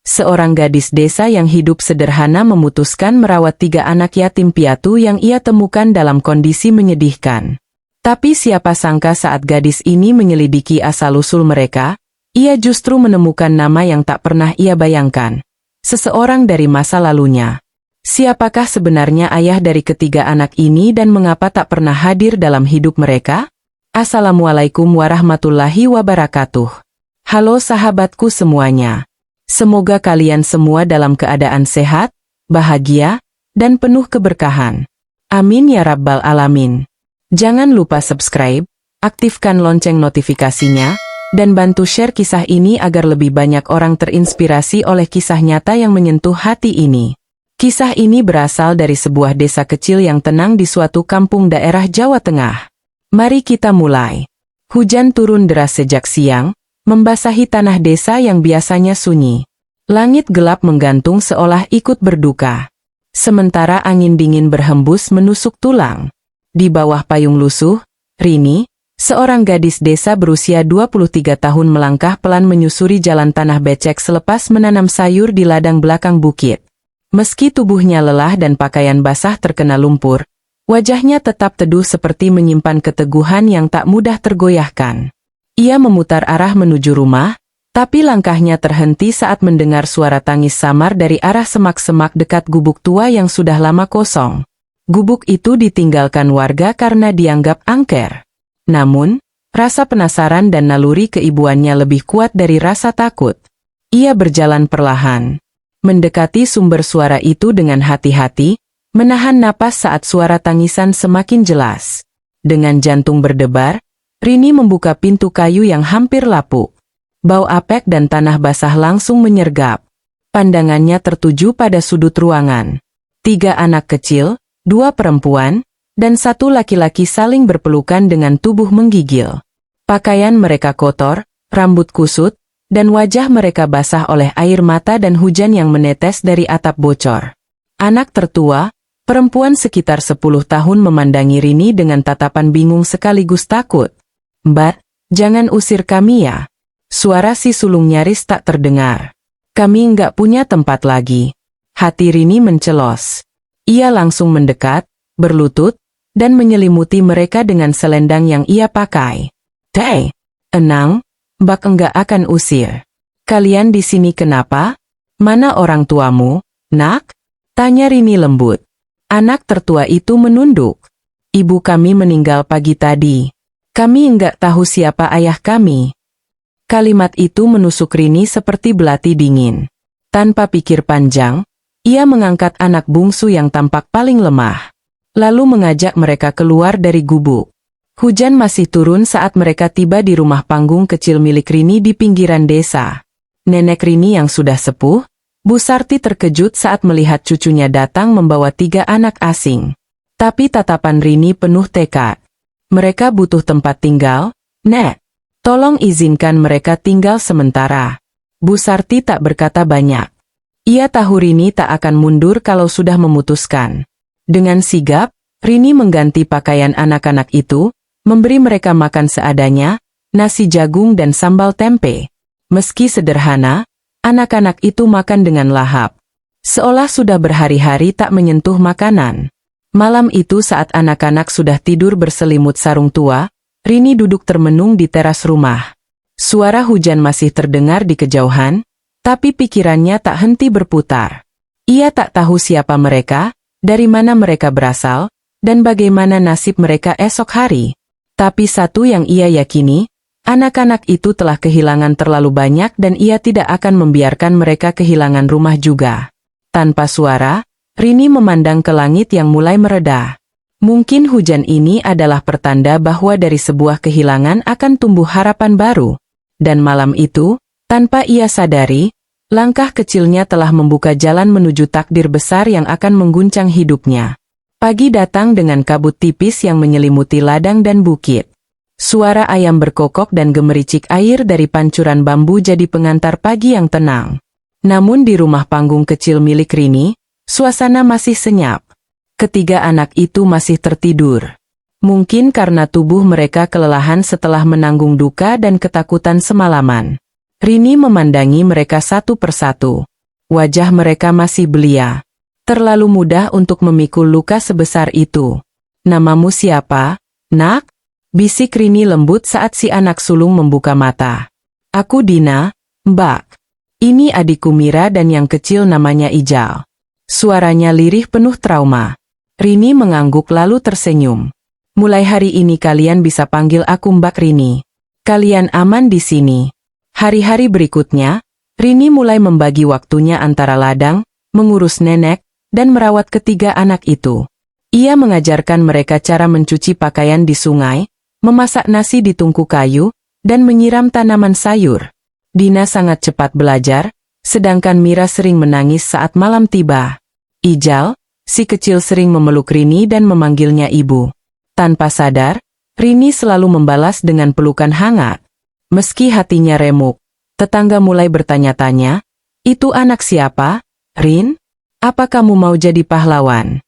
Seorang gadis desa yang hidup sederhana memutuskan merawat 3 anak yatim piatu yang ia temukan dalam kondisi menyedihkan. Tapi siapa sangka saat gadis ini menyelidiki asal-usul mereka, ia justru menemukan nama yang tak pernah ia bayangkan. Seseorang dari masa lalunya. Siapakah sebenarnya ayah dari ketiga anak ini dan mengapa tak pernah hadir dalam hidup mereka? Assalamualaikum warahmatullahi wabarakatuh. Halo sahabatku semuanya. Semoga kalian semua dalam keadaan sehat, bahagia, dan penuh keberkahan. Amin ya rabbal alamin. Jangan lupa subscribe, aktifkan lonceng notifikasinya, dan bantu share kisah ini agar lebih banyak orang terinspirasi oleh kisah nyata yang menyentuh hati ini. Kisah ini berasal dari sebuah desa kecil yang tenang di suatu kampung daerah Jawa Tengah. Mari kita mulai. Hujan turun deras sejak siang, membasahi tanah desa yang biasanya sunyi. Langit gelap menggantung seolah ikut berduka. Sementara angin dingin berhembus menusuk tulang. Di bawah payung lusuh, Rini, seorang gadis desa berusia 23 tahun melangkah pelan menyusuri jalan tanah becek selepas menanam sayur di ladang belakang bukit. Meski tubuhnya lelah dan pakaian basah terkena lumpur, wajahnya tetap teduh seperti menyimpan keteguhan yang tak mudah tergoyahkan. Ia memutar arah menuju rumah, tapi langkahnya terhenti saat mendengar suara tangis samar dari arah semak-semak dekat gubuk tua yang sudah lama kosong. Gubuk itu ditinggalkan warga karena dianggap angker. Namun, rasa penasaran dan naluri keibuannya lebih kuat dari rasa takut. Ia berjalan perlahan, mendekati sumber suara itu dengan hati-hati, menahan napas saat suara tangisan semakin jelas. Dengan jantung berdebar, Rini membuka pintu kayu yang hampir lapuk. Bau apek dan tanah basah langsung menyergap. Pandangannya tertuju pada sudut ruangan. 3 anak kecil, 2 perempuan, dan 1 laki-laki saling berpelukan dengan tubuh menggigil. Pakaian mereka kotor, rambut kusut, dan wajah mereka basah oleh air mata dan hujan yang menetes dari atap bocor. Anak tertua, perempuan sekitar 10 tahun memandangi Rini dengan tatapan bingung sekaligus takut. "Mbak, jangan usir kami ya." Suara si sulung nyaris tak terdengar. "Kami nggak punya tempat lagi." Hati Rini mencelos. Ia langsung mendekat, berlutut, dan menyelimuti mereka dengan selendang yang ia pakai. "Teh, enang, Mbak enggak akan usir. Kalian di sini kenapa? Mana orang tuamu, nak?" Tanya Rini lembut. Anak tertua itu menunduk. "Ibu kami meninggal pagi tadi. Kami enggak tahu siapa ayah kami." Kalimat itu menusuk Rini seperti belati dingin. Tanpa pikir panjang, ia mengangkat anak bungsu yang tampak paling lemah. Lalu mengajak mereka keluar dari gubuk. Hujan masih turun saat mereka tiba di rumah panggung kecil milik Rini di pinggiran desa. Nenek Rini yang sudah sepuh, Bu Sarti terkejut saat melihat cucunya datang membawa 3 anak asing. Tapi tatapan Rini penuh tekad. "Mereka butuh tempat tinggal, Nek. Tolong izinkan mereka tinggal sementara." Bu Sarti tak berkata banyak. Ia tahu Rini tak akan mundur kalau sudah memutuskan. Dengan sigap, Rini mengganti pakaian anak-anak itu, memberi mereka makan seadanya, nasi jagung dan sambal tempe. Meski sederhana, anak-anak itu makan dengan lahap. Seolah sudah berhari-hari tak menyentuh makanan. Malam itu saat anak-anak sudah tidur berselimut sarung tua, Rini duduk termenung di teras rumah. Suara hujan masih terdengar di kejauhan, tapi pikirannya tak henti berputar. Ia tak tahu siapa mereka, dari mana mereka berasal, dan bagaimana nasib mereka esok hari. Tapi satu yang ia yakini, anak-anak itu telah kehilangan terlalu banyak dan ia tidak akan membiarkan mereka kehilangan rumah juga. Tanpa suara, Rini memandang ke langit yang mulai mereda. Mungkin hujan ini adalah pertanda bahwa dari sebuah kehilangan akan tumbuh harapan baru. Dan malam itu, tanpa ia sadari, langkah kecilnya telah membuka jalan menuju takdir besar yang akan mengguncang hidupnya. Pagi datang dengan kabut tipis yang menyelimuti ladang dan bukit. Suara ayam berkokok dan gemericik air dari pancuran bambu jadi pengantar pagi yang tenang. Namun di rumah panggung kecil milik Rini, suasana masih senyap. 3 anak itu masih tertidur. Mungkin karena tubuh mereka kelelahan setelah menanggung duka dan ketakutan semalaman. Rini memandangi mereka satu persatu. Wajah mereka masih belia. Terlalu mudah untuk memikul luka sebesar itu. Namamu siapa, nak? Bisik Rini lembut saat si anak sulung membuka mata. Aku Dina, Mbak. Ini adikku Mira dan yang kecil namanya Ijal. Suaranya lirih penuh trauma. Rini mengangguk lalu tersenyum. Mulai hari ini kalian bisa panggil aku Mbak Rini. Kalian aman di sini. Hari-hari berikutnya, Rini mulai membagi waktunya antara ladang, mengurus nenek, dan merawat ketiga anak itu. Ia mengajarkan mereka cara mencuci pakaian di sungai, memasak nasi di tungku kayu, dan menyiram tanaman sayur. Dina sangat cepat belajar, sedangkan Mira sering menangis saat malam tiba. Ijal, si kecil sering memeluk Rini dan memanggilnya ibu. Tanpa sadar, Rini selalu membalas dengan pelukan hangat. Meski hatinya remuk, tetangga mulai bertanya-tanya, "Itu anak siapa, Rin? Apa kamu mau jadi pahlawan?"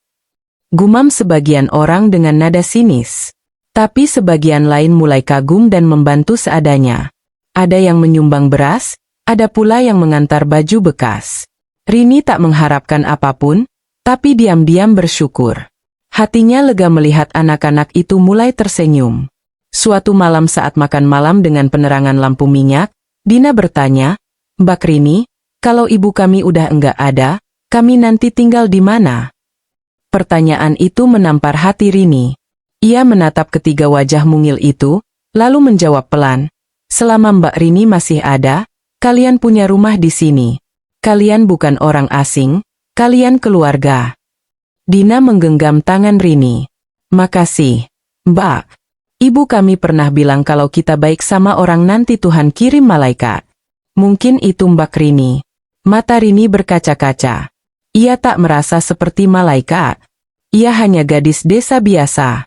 Gumam sebagian orang dengan nada sinis. Tapi sebagian lain mulai kagum dan membantu seadanya. Ada yang menyumbang beras, ada pula yang mengantar baju bekas. Rini tak mengharapkan apapun, tapi diam-diam bersyukur. Hatinya lega melihat anak-anak itu mulai tersenyum. Suatu malam saat makan malam dengan penerangan lampu minyak, Dina bertanya, "Mbak Rini, kalau ibu kami udah enggak ada, kami nanti tinggal di mana?" Pertanyaan itu menampar hati Rini. Ia menatap ketiga wajah mungil itu, lalu menjawab pelan, "Selama Mbak Rini masih ada, kalian punya rumah di sini. Kalian bukan orang asing, kalian keluarga." Dina menggenggam tangan Rini. "Makasih, Mbak. Ibu kami pernah bilang kalau kita baik sama orang nanti Tuhan kirim malaikat." Mungkin itu Mbak Rini. Mata Rini berkaca-kaca. Ia tak merasa seperti malaikat. Ia hanya gadis desa biasa.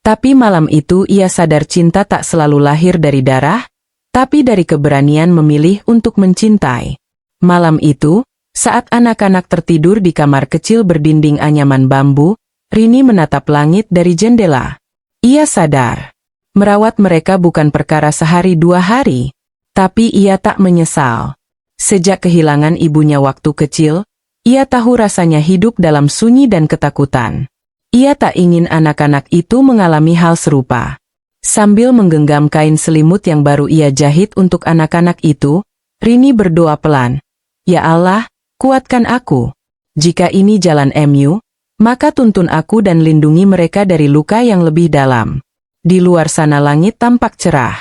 Tapi malam itu ia sadar cinta tak selalu lahir dari darah, tapi dari keberanian memilih untuk mencintai. Malam itu, saat anak-anak tertidur di kamar kecil berdinding anyaman bambu, Rini menatap langit dari jendela. Ia sadar, merawat mereka bukan perkara sehari dua hari, tapi ia tak menyesal. Sejak kehilangan ibunya waktu kecil, ia tahu rasanya hidup dalam sunyi dan ketakutan. Ia tak ingin anak-anak itu mengalami hal serupa. Sambil menggenggam kain selimut yang baru ia jahit untuk anak-anak itu, Rini berdoa pelan, "Ya Allah, kuatkan aku. Jika ini jalan MU, maka tuntun aku dan lindungi mereka dari luka yang lebih dalam." Di luar sana langit tampak cerah.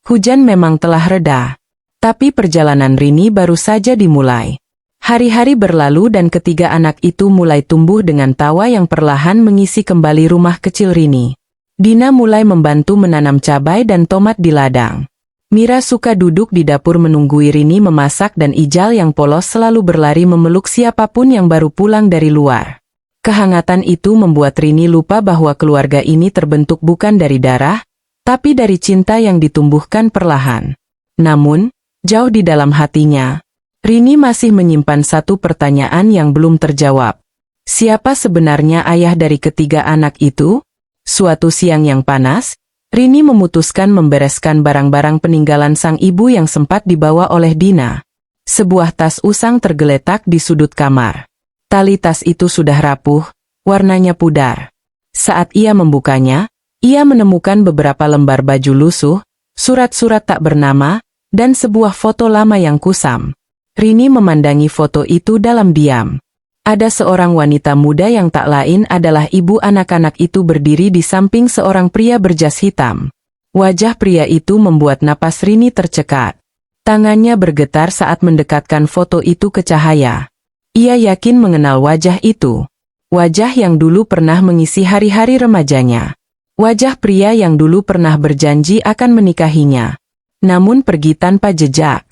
Hujan memang telah reda. Tapi perjalanan Rini baru saja dimulai. Hari-hari berlalu dan ketiga anak itu mulai tumbuh dengan tawa yang perlahan mengisi kembali rumah kecil Rini. Dina mulai membantu menanam cabai dan tomat di ladang. Mira suka duduk di dapur menunggui Rini memasak dan Ijal yang polos selalu berlari memeluk siapapun yang baru pulang dari luar. Kehangatan itu membuat Rini lupa bahwa keluarga ini terbentuk bukan dari darah, tapi dari cinta yang ditumbuhkan perlahan. Namun, jauh di dalam hatinya, Rini masih menyimpan satu pertanyaan yang belum terjawab. Siapa sebenarnya ayah dari ketiga anak itu? Suatu siang yang panas, Rini memutuskan membereskan barang-barang peninggalan sang ibu yang sempat dibawa oleh Dina. Sebuah tas usang tergeletak di sudut kamar. Tali tas itu sudah rapuh, warnanya pudar. Saat ia membukanya, ia menemukan beberapa lembar baju lusuh, surat-surat tak bernama, dan sebuah foto lama yang kusam. Rini memandangi foto itu dalam diam. Ada seorang wanita muda yang tak lain adalah ibu anak-anak itu berdiri di samping seorang pria berjas hitam. Wajah pria itu membuat napas Rini tercekat. Tangannya bergetar saat mendekatkan foto itu ke cahaya. Ia yakin mengenal wajah itu. Wajah yang dulu pernah mengisi hari-hari remajanya. Wajah pria yang dulu pernah berjanji akan menikahinya. Namun pergi tanpa jejak.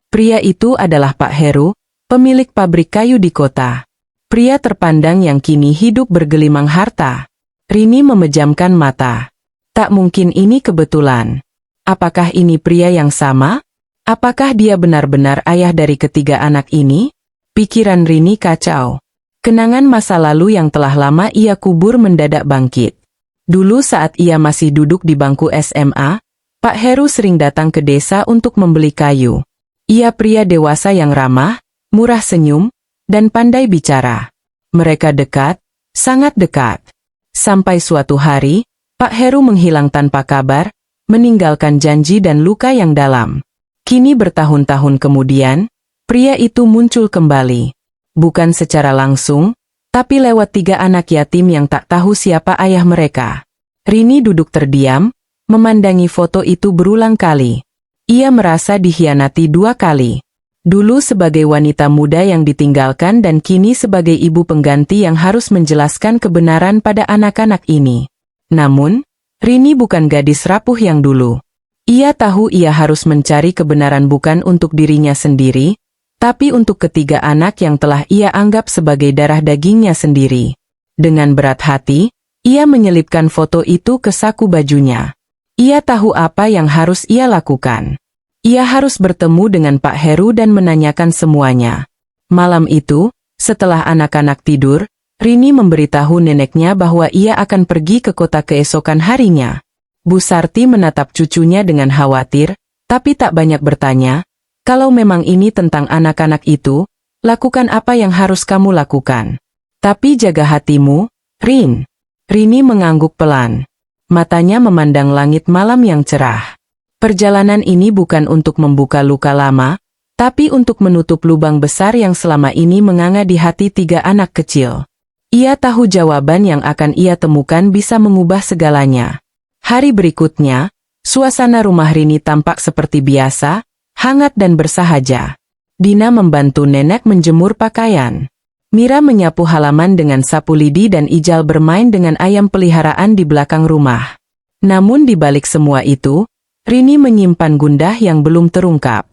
Pria itu adalah Pak Heru, pemilik pabrik kayu di kota. Pria terpandang yang kini hidup bergelimang harta. Rini memejamkan mata. Tak mungkin ini kebetulan. Apakah ini pria yang sama? Apakah dia benar-benar ayah dari ketiga anak ini? Pikiran Rini kacau. Kenangan masa lalu yang telah lama ia kubur mendadak bangkit. Dulu saat ia masih duduk di bangku SMA, Pak Heru sering datang ke desa untuk membeli kayu. Ia pria dewasa yang ramah, murah senyum, dan pandai bicara. Mereka dekat, sangat dekat. Sampai suatu hari, Pak Heru menghilang tanpa kabar, meninggalkan janji dan luka yang dalam. Kini bertahun-tahun kemudian, pria itu muncul kembali. Bukan secara langsung, tapi lewat 3 anak yatim yang tak tahu siapa ayah mereka. Rini duduk terdiam, memandangi foto itu berulang kali. Ia merasa dikhianati 2 kali. Dulu sebagai wanita muda yang ditinggalkan dan kini sebagai ibu pengganti yang harus menjelaskan kebenaran pada anak-anak ini. Namun, Rini bukan gadis rapuh yang dulu. Ia tahu ia harus mencari kebenaran bukan untuk dirinya sendiri, tapi untuk ketiga anak yang telah ia anggap sebagai darah dagingnya sendiri. Dengan berat hati, ia menyelipkan foto itu ke saku bajunya. Ia tahu apa yang harus ia lakukan. Ia harus bertemu dengan Pak Heru dan menanyakan semuanya. Malam itu, setelah anak-anak tidur, Rini memberitahu neneknya bahwa ia akan pergi ke kota keesokan harinya. Bu Sarti menatap cucunya dengan khawatir, tapi tak banyak bertanya. Kalau memang ini tentang anak-anak itu, lakukan apa yang harus kamu lakukan. Tapi jaga hatimu, Rin. Rini mengangguk pelan. Matanya memandang langit malam yang cerah. Perjalanan ini bukan untuk membuka luka lama, tapi untuk menutup lubang besar yang selama ini menganga di hati 3 anak kecil. Ia tahu jawaban yang akan ia temukan bisa mengubah segalanya. Hari berikutnya, suasana rumah Rini tampak seperti biasa, hangat dan bersahaja. Dina membantu nenek menjemur pakaian. Mira menyapu halaman dengan sapu lidi dan Ijal bermain dengan ayam peliharaan di belakang rumah. Namun di balik semua itu, Rini menyimpan gundah yang belum terungkap.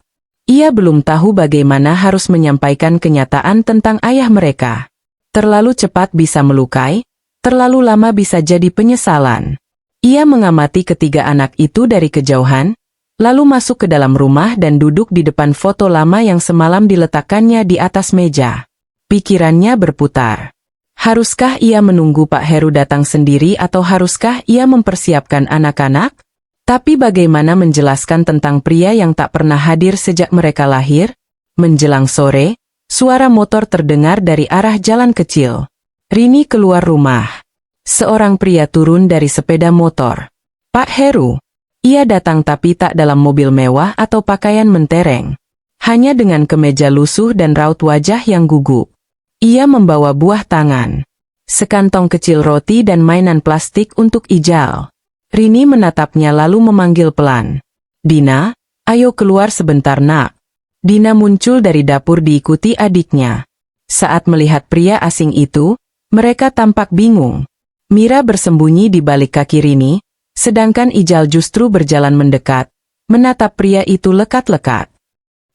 Ia belum tahu bagaimana harus menyampaikan kenyataan tentang ayah mereka. Terlalu cepat bisa melukai, terlalu lama bisa jadi penyesalan. Ia mengamati ketiga anak itu dari kejauhan, lalu masuk ke dalam rumah dan duduk di depan foto lama yang semalam diletakkannya di atas meja. Pikirannya berputar. Haruskah ia menunggu Pak Heru datang sendiri atau haruskah ia mempersiapkan anak-anak? Tapi bagaimana menjelaskan tentang pria yang tak pernah hadir sejak mereka lahir? Menjelang sore, suara motor terdengar dari arah jalan kecil. Rini keluar rumah. Seorang pria turun dari sepeda motor. Pak Heru. Ia datang tapi tak dalam mobil mewah atau pakaian mentereng. Hanya dengan kemeja lusuh dan raut wajah yang gugup. Ia membawa buah tangan. Sekantong kecil roti dan mainan plastik untuk Ijal. Rini menatapnya lalu memanggil pelan. Dina, ayo keluar sebentar nak. Dina muncul dari dapur diikuti adiknya. Saat melihat pria asing itu, mereka tampak bingung. Mira bersembunyi di balik kaki Rini, sedangkan Ijal justru berjalan mendekat, menatap pria itu lekat-lekat.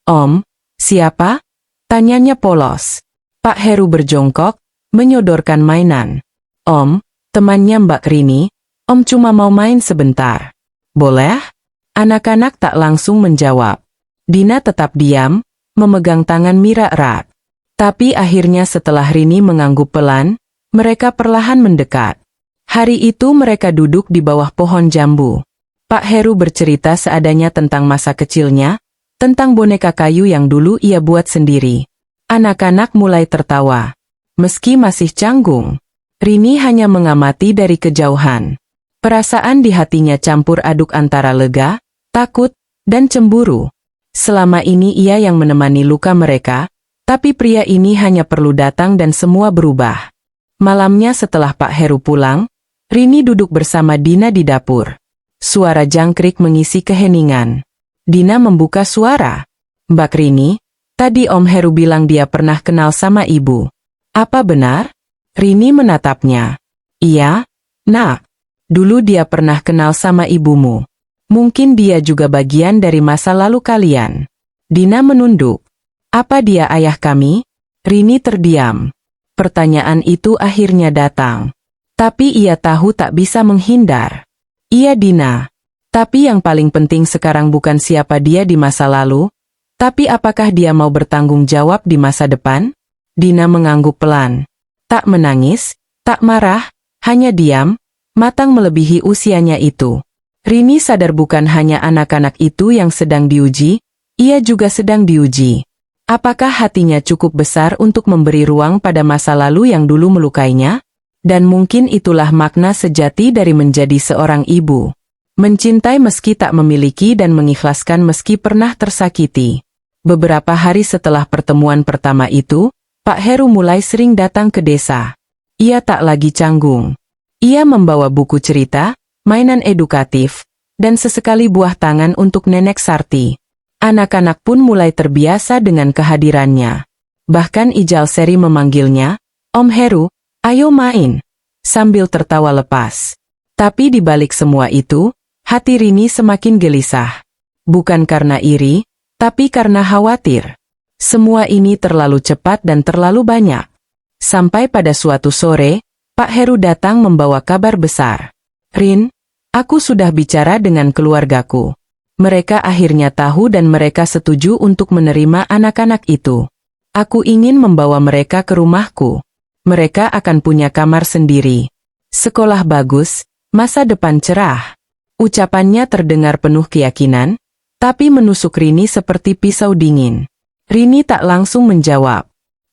Om, siapa? Tanyanya polos. Pak Heru berjongkok, menyodorkan mainan. Om, temannya Mbak Rini, Om cuma mau main sebentar. Boleh? Anak-anak tak langsung menjawab. Dina tetap diam, memegang tangan Mira erat. Tapi akhirnya setelah Rini mengangguk pelan, mereka perlahan mendekat. Hari itu mereka duduk di bawah pohon jambu. Pak Heru bercerita seadanya tentang masa kecilnya, tentang boneka kayu yang dulu ia buat sendiri. Anak-anak mulai tertawa. Meski masih canggung, Rini hanya mengamati dari kejauhan. Perasaan di hatinya campur aduk antara lega, takut, dan cemburu. Selama ini ia yang menemani luka mereka, tapi pria ini hanya perlu datang dan semua berubah. Malamnya setelah Pak Heru pulang, Rini duduk bersama Dina di dapur. Suara jangkrik mengisi keheningan. Dina membuka suara. Mbak Rini, tadi Om Heru bilang dia pernah kenal sama ibu. Apa benar? Rini menatapnya. Iya, nak. Dulu dia pernah kenal sama ibumu. Mungkin dia juga bagian dari masa lalu kalian. Dina menunduk. Apa dia ayah kami? Rini terdiam. Pertanyaan itu akhirnya datang. Tapi ia tahu tak bisa menghindar. Iya Dina. Tapi yang paling penting sekarang bukan siapa dia di masa lalu, tapi apakah dia mau bertanggung jawab di masa depan? Dina mengangguk pelan. Tak menangis, tak marah, hanya diam, matang melebihi usianya itu. Rini sadar bukan hanya anak-anak itu yang sedang diuji, ia juga sedang diuji. Apakah hatinya cukup besar untuk memberi ruang pada masa lalu yang dulu melukainya? Dan mungkin itulah makna sejati dari menjadi seorang ibu. Mencintai meski tak memiliki dan mengikhlaskan meski pernah tersakiti. Beberapa hari setelah pertemuan pertama itu, Pak Heru mulai sering datang ke desa. Ia tak lagi canggung. Ia membawa buku cerita, mainan edukatif, dan sesekali buah tangan untuk Nenek Sarti. Anak-anak pun mulai terbiasa dengan kehadirannya. Bahkan Ijal Seri memanggilnya, "Om Heru, ayo main," sambil tertawa lepas. Tapi di balik semua itu, hati Rini semakin gelisah. Bukan karena iri, tapi karena khawatir. Semua ini terlalu cepat dan terlalu banyak. Sampai pada suatu sore, Pak Heru datang membawa kabar besar. "Rin, aku sudah bicara dengan keluargaku. Mereka akhirnya tahu dan mereka setuju untuk menerima anak-anak itu. Aku ingin membawa mereka ke rumahku. Mereka akan punya kamar sendiri. Sekolah bagus, masa depan cerah." Ucapannya terdengar penuh keyakinan, tapi menusuk Rini seperti pisau dingin. Rini tak langsung menjawab.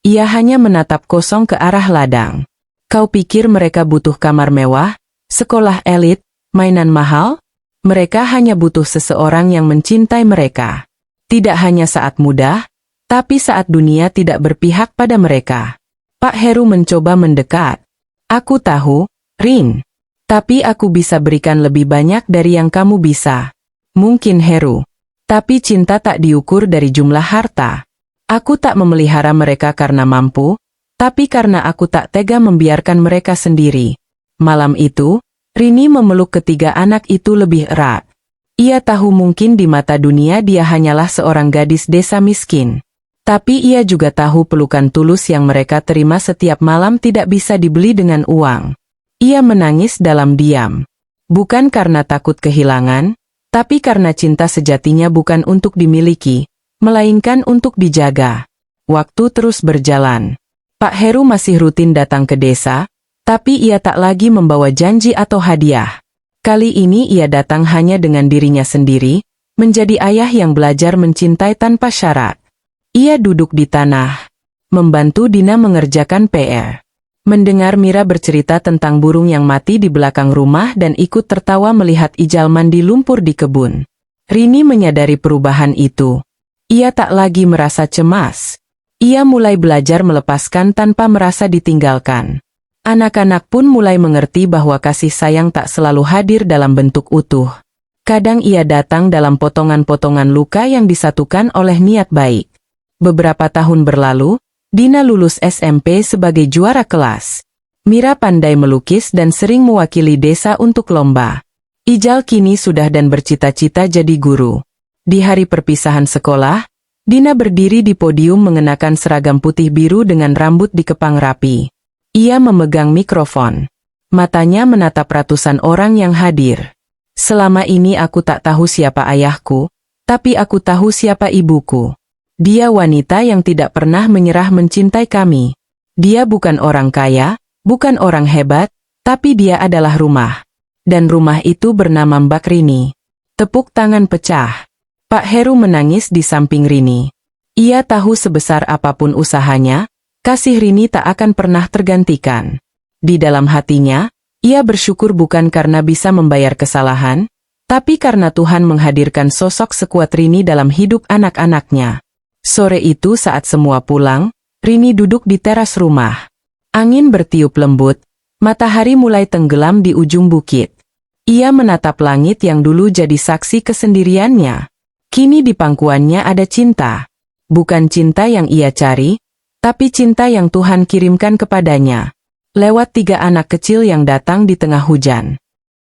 Ia hanya menatap kosong ke arah ladang. "Kau pikir mereka butuh kamar mewah, sekolah elit, mainan mahal? Mereka hanya butuh seseorang yang mencintai mereka. Tidak hanya saat muda, tapi saat dunia tidak berpihak pada mereka." Pak Heru mencoba mendekat. "Aku tahu, Rin. Tapi aku bisa berikan lebih banyak dari yang kamu bisa." "Mungkin Heru. Tapi cinta tak diukur dari jumlah harta. Aku tak memelihara mereka karena mampu, tapi karena aku tak tega membiarkan mereka sendiri." Malam itu, Rini memeluk ketiga anak itu lebih erat. Ia tahu mungkin di mata dunia dia hanyalah seorang gadis desa miskin. Tapi ia juga tahu pelukan tulus yang mereka terima setiap malam tidak bisa dibeli dengan uang. Ia menangis dalam diam. Bukan karena takut kehilangan, tapi karena cinta sejatinya bukan untuk dimiliki, melainkan untuk dijaga. Waktu terus berjalan. Pak Heru masih rutin datang ke desa, tapi ia tak lagi membawa janji atau hadiah. Kali ini ia datang hanya dengan dirinya sendiri, menjadi ayah yang belajar mencintai tanpa syarat. Ia duduk di tanah, membantu Dina mengerjakan PR. Mendengar Mira bercerita tentang burung yang mati di belakang rumah dan ikut tertawa melihat Ijal mandi lumpur di kebun. Rini menyadari perubahan itu. Ia tak lagi merasa cemas. Ia mulai belajar melepaskan tanpa merasa ditinggalkan. Anak-anak pun mulai mengerti bahwa kasih sayang tak selalu hadir dalam bentuk utuh. Kadang ia datang dalam potongan-potongan luka yang disatukan oleh niat baik. Beberapa tahun berlalu, Dina lulus SMP sebagai juara kelas. Mira pandai melukis dan sering mewakili desa untuk lomba. Ijal kini sudah dan bercita-cita jadi guru. Di hari perpisahan sekolah, Dina berdiri di podium mengenakan seragam putih biru dengan rambut dikepang rapi. Ia memegang mikrofon. Matanya menatap ratusan orang yang hadir. "Selama ini aku tak tahu siapa ayahku, tapi aku tahu siapa ibuku. Dia wanita yang tidak pernah menyerah mencintai kami. Dia bukan orang kaya, bukan orang hebat, tapi dia adalah rumah. Dan rumah itu bernama Mbak Rini." Tepuk tangan pecah. Pak Heru menangis di samping Rini. Ia tahu sebesar apapun usahanya, kasih Rini tak akan pernah tergantikan. Di dalam hatinya, ia bersyukur bukan karena bisa membayar kesalahan, tapi karena Tuhan menghadirkan sosok sekuat Rini dalam hidup anak-anaknya. Sore itu saat semua pulang, Rini duduk di teras rumah. Angin bertiup lembut, matahari mulai tenggelam di ujung bukit. Ia menatap langit yang dulu jadi saksi kesendiriannya. Kini di pangkuannya ada cinta. Bukan cinta yang ia cari, tapi cinta yang Tuhan kirimkan kepadanya. Lewat 3 anak kecil yang datang di tengah hujan.